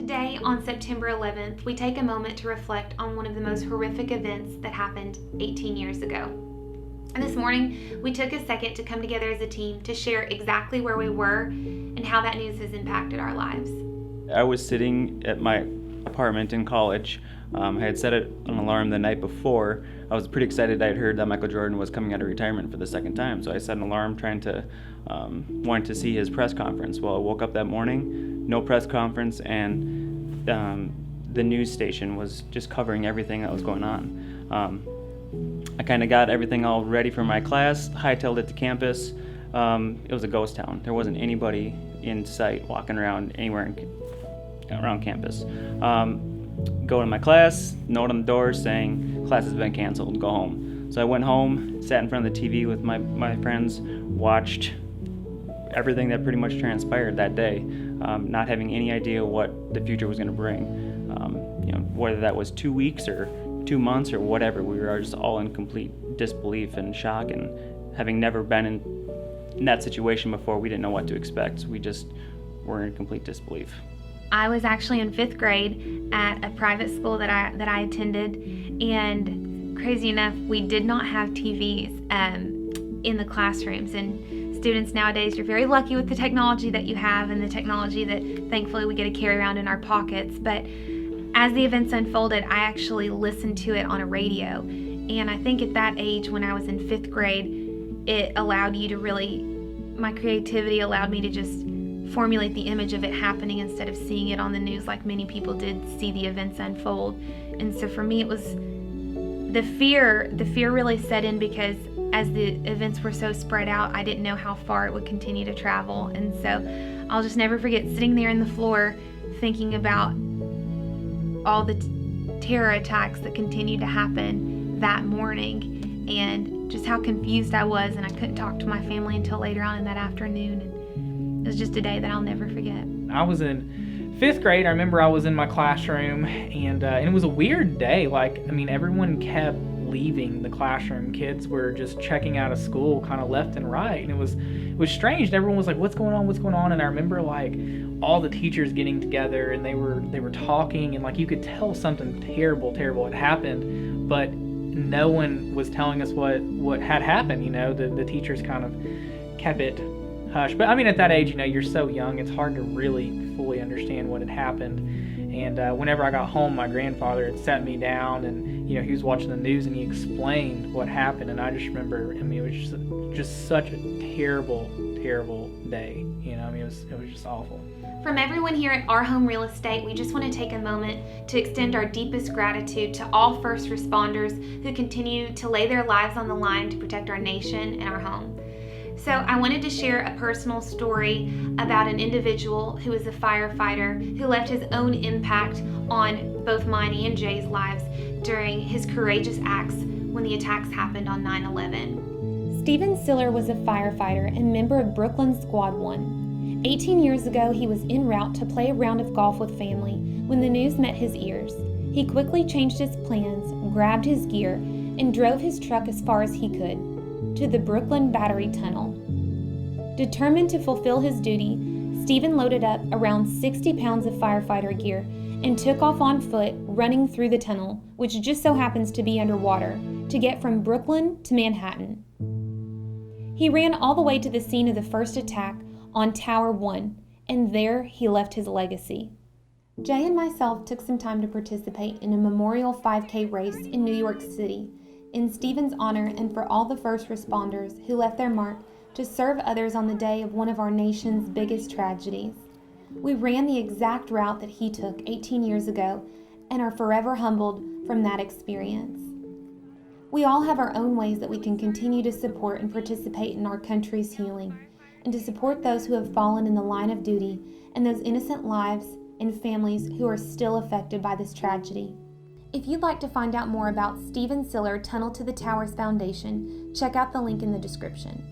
Today, on September 11th, we take a moment to reflect on one of the most horrific events that happened 18 years ago. And this morning, we took a second to come together as a team to share exactly where we were and how that news has impacted our lives. I was sitting at my apartment in college. I had set an alarm the night before. I was pretty excited. I had heard that Michael Jordan was coming out of retirement for the second time, so I set an alarm wanting to see his press conference. Well, I woke up that morning, no press conference, and the news station was just covering everything that was going on. I kind of got everything all ready for my class, hightailed it to campus. It was a ghost town. There wasn't anybody in sight walking around anywhere around campus. Go to my class, note on the door saying class has been canceled, go home. So I went home, sat in front of the TV with my friends, watched everything that pretty much transpired that day, not having any idea what the future was going to bring. Whether that was 2 weeks or 2 months or whatever, we were just all in complete disbelief and shock, and having never been in that situation before, we didn't know what to expect. So we just were in complete disbelief. I was actually in 5th grade at a private school that I attended, and crazy enough, we did not have TVs in the classrooms. And students nowadays, you're very lucky with the technology that you have and the technology that thankfully we get to carry around in our pockets. But as the events unfolded, I actually listened to it on a radio. And I think at that age, when I was in 5th grade, it allowed you to my creativity allowed me to just formulate the image of it happening instead of seeing it on the news like many people did see the events unfold. And so for me, it was the fear really set in, because as the events were so spread out, I didn't know how far it would continue to travel. And so I'll just never forget sitting there on the floor thinking about all the terror attacks that continued to happen that morning, and just how confused I was, and I couldn't talk to my family until later on in that afternoon. And it was just a day that I'll never forget. I was in 5th grade. I remember I was in my classroom, and it was a weird day. Everyone kept leaving the classroom. Kids were just checking out of school kind of left and right, and it was strange. And everyone was like, what's going on? And I remember all the teachers getting together, and they were talking, and you could tell something terrible had happened, but no one was telling us what had happened. The teachers kind of kept it hush. But at that age, you're so young, it's hard to really fully understand what had happened. And whenever I got home, my grandfather had sat me down, and he was watching the news, and he explained what happened. And I just remember, it was just such a terrible day. It was just awful. From everyone here at Our Home Real Estate, we just want to take a moment to extend our deepest gratitude to all first responders who continue to lay their lives on the line to protect our nation and our home. So I wanted to share a personal story about an individual who is a firefighter who left his own impact on both mine and Jay's lives during his courageous acts when the attacks happened on 9/11. Stephen Siller was a firefighter and member of Brooklyn Squad 1. 18 years ago, he was en route to play a round of golf with family when the news met his ears. He quickly changed his plans, grabbed his gear, and drove his truck as far as he could, to the Brooklyn Battery Tunnel. Determined to fulfill his duty, Stephen loaded up around 60 pounds of firefighter gear and took off on foot, running through the tunnel, which just so happens to be underwater, to get from Brooklyn to Manhattan. He ran all the way to the scene of the first attack on Tower 1, and there he left his legacy. Jay and myself took some time to participate in a memorial 5K race in New York City, in Stephen's honor and for all the first responders who left their mark to serve others on the day of one of our nation's biggest tragedies. We ran the exact route that he took 18 years ago and are forever humbled from that experience. We all have our own ways that we can continue to support and participate in our country's healing, and to support those who have fallen in the line of duty and those innocent lives and families who are still affected by this tragedy. If you'd like to find out more about Stephen Siller Tunnel to the Towers Foundation, check out the link in the description.